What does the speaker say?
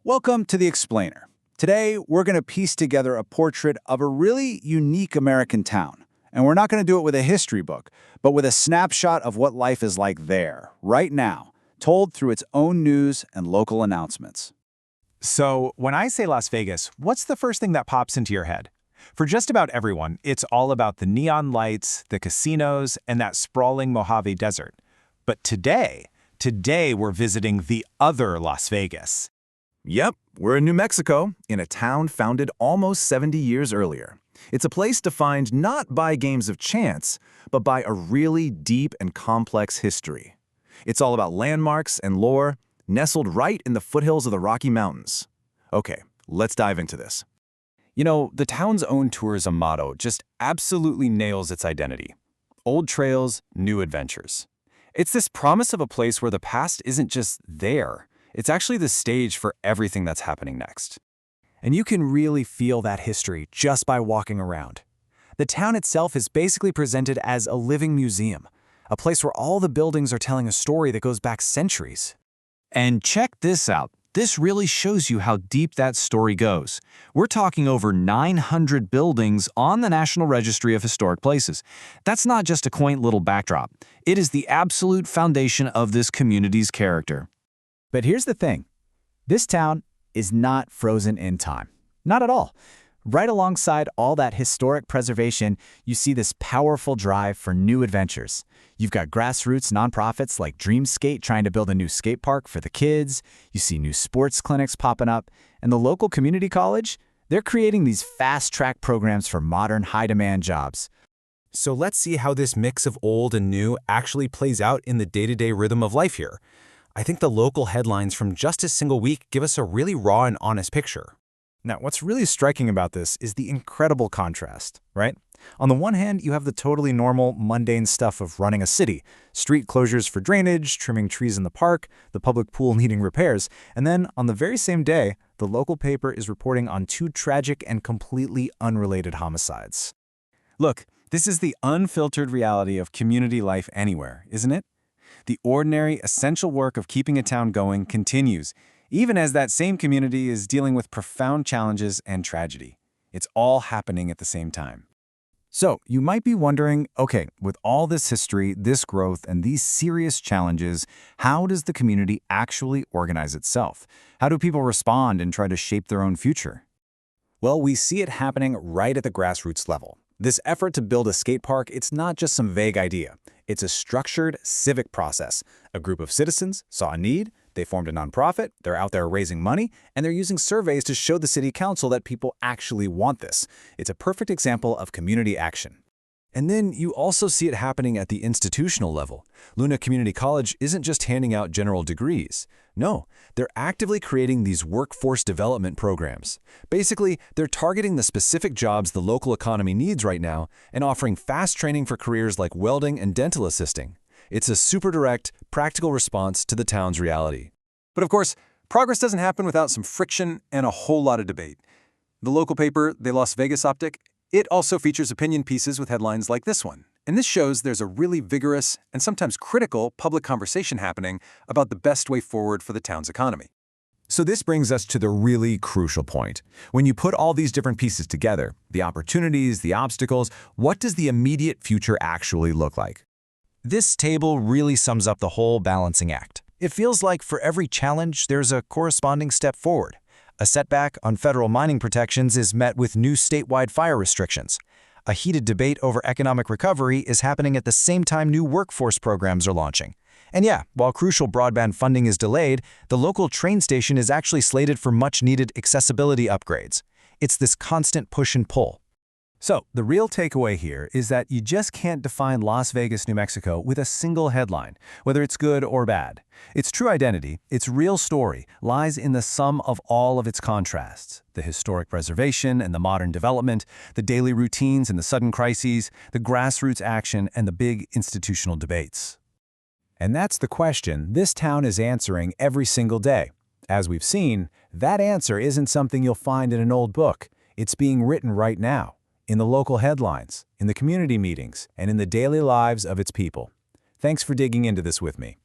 Welcome to The Explainer. Today, we're going to piece together a portrait of a really unique American town. And we're not going to do it with a history book, but with a snapshot of what life is like there, right now, told through its own news and local announcements. So, when I say Las Vegas, what's the first thing that pops into your head? For just about everyone, it's all about the neon lights, the casinos, and that sprawling Mojave Desert. But today we're visiting the other Las Vegas. Yep, we're in New Mexico, in a town founded almost 70 years earlier. It's a place defined not by games of chance, but by a really deep and complex history. It's all about landmarks and lore, nestled right in the foothills of the Rocky Mountains. Okay, let's dive into this. You know, the town's own tourism motto just absolutely nails its identity. Old trails, new adventures. It's this promise of a place where the past isn't just there. It's actually the stage for everything that's happening next. And you can really feel that history just by walking around. The town itself is basically presented as a living museum, a place where all the buildings are telling a story that goes back centuries. And check this out. This really shows you how deep that story goes. We're talking over 900 buildings on the National Registry of Historic Places. That's not just a quaint little backdrop. It is the absolute foundation of this community's character. But here's the thing. This town is not frozen in time. Not at all. Right alongside all that historic preservation, you see this powerful drive for new adventures. You've got grassroots nonprofits like Dreamskate trying to build a new skate park for the kids. You see new sports clinics popping up. And the local community college, they're creating these fast-track programs for modern, high-demand jobs. So let's see how this mix of old and new actually plays out in the day-to-day rhythm of life here. I think the local headlines from just a single week give us a really raw and honest picture. Now, what's really striking about this is the incredible contrast, right? On the one hand, you have the totally normal, mundane stuff of running a city, street closures for drainage, trimming trees in the park, the public pool needing repairs, and then on the very same day, the local paper is reporting on two tragic and completely unrelated homicides. Look, this is the unfiltered reality of community life anywhere, isn't it? The ordinary, essential work of keeping a town going continues, even as that same community is dealing with profound challenges and tragedy. It's all happening at the same time. So, you might be wondering, okay, with all this history, this growth, and these serious challenges, how does the community actually organize itself? How do people respond and try to shape their own future? Well, we see it happening right at the grassroots level. This effort to build a skate park, it's not just some vague idea. It's a structured civic process. A group of citizens saw a need, they formed a nonprofit, they're out there raising money, and they're using surveys to show the city council that people actually want this. It's a perfect example of community action. And then you also see it happening at the institutional level. Luna Community College isn't just handing out general degrees. No, they're actively creating these workforce development programs. Basically, they're targeting the specific jobs the local economy needs right now and offering fast training for careers like welding and dental assisting. It's a super direct, practical response to the town's reality. But of course, progress doesn't happen without some friction and a whole lot of debate. The local paper, the Las Vegas Optic, it also features opinion pieces with headlines like this one. And this shows there's a really vigorous and sometimes critical public conversation happening about the best way forward for the town's economy. So this brings us to the really crucial point. When you put all these different pieces together, the opportunities, the obstacles, what does the immediate future actually look like? This table really sums up the whole balancing act. It feels like for every challenge, there's a corresponding step forward. A setback on federal mining protections is met with new statewide fire restrictions. A heated debate over economic recovery is happening at the same time new workforce programs are launching. And yeah, while crucial broadband funding is delayed, the local train station is actually slated for much-needed accessibility upgrades. It's this constant push and pull. So, the real takeaway here is that you just can't define Las Vegas, New Mexico with a single headline, whether it's good or bad. Its true identity, its real story, lies in the sum of all of its contrasts: the historic preservation and the modern development, the daily routines and the sudden crises, the grassroots action and the big institutional debates. And that's the question this town is answering every single day. As we've seen, that answer isn't something you'll find in an old book. It's being written right now, in the local headlines, in the community meetings, and in the daily lives of its people. Thanks for digging into this with me.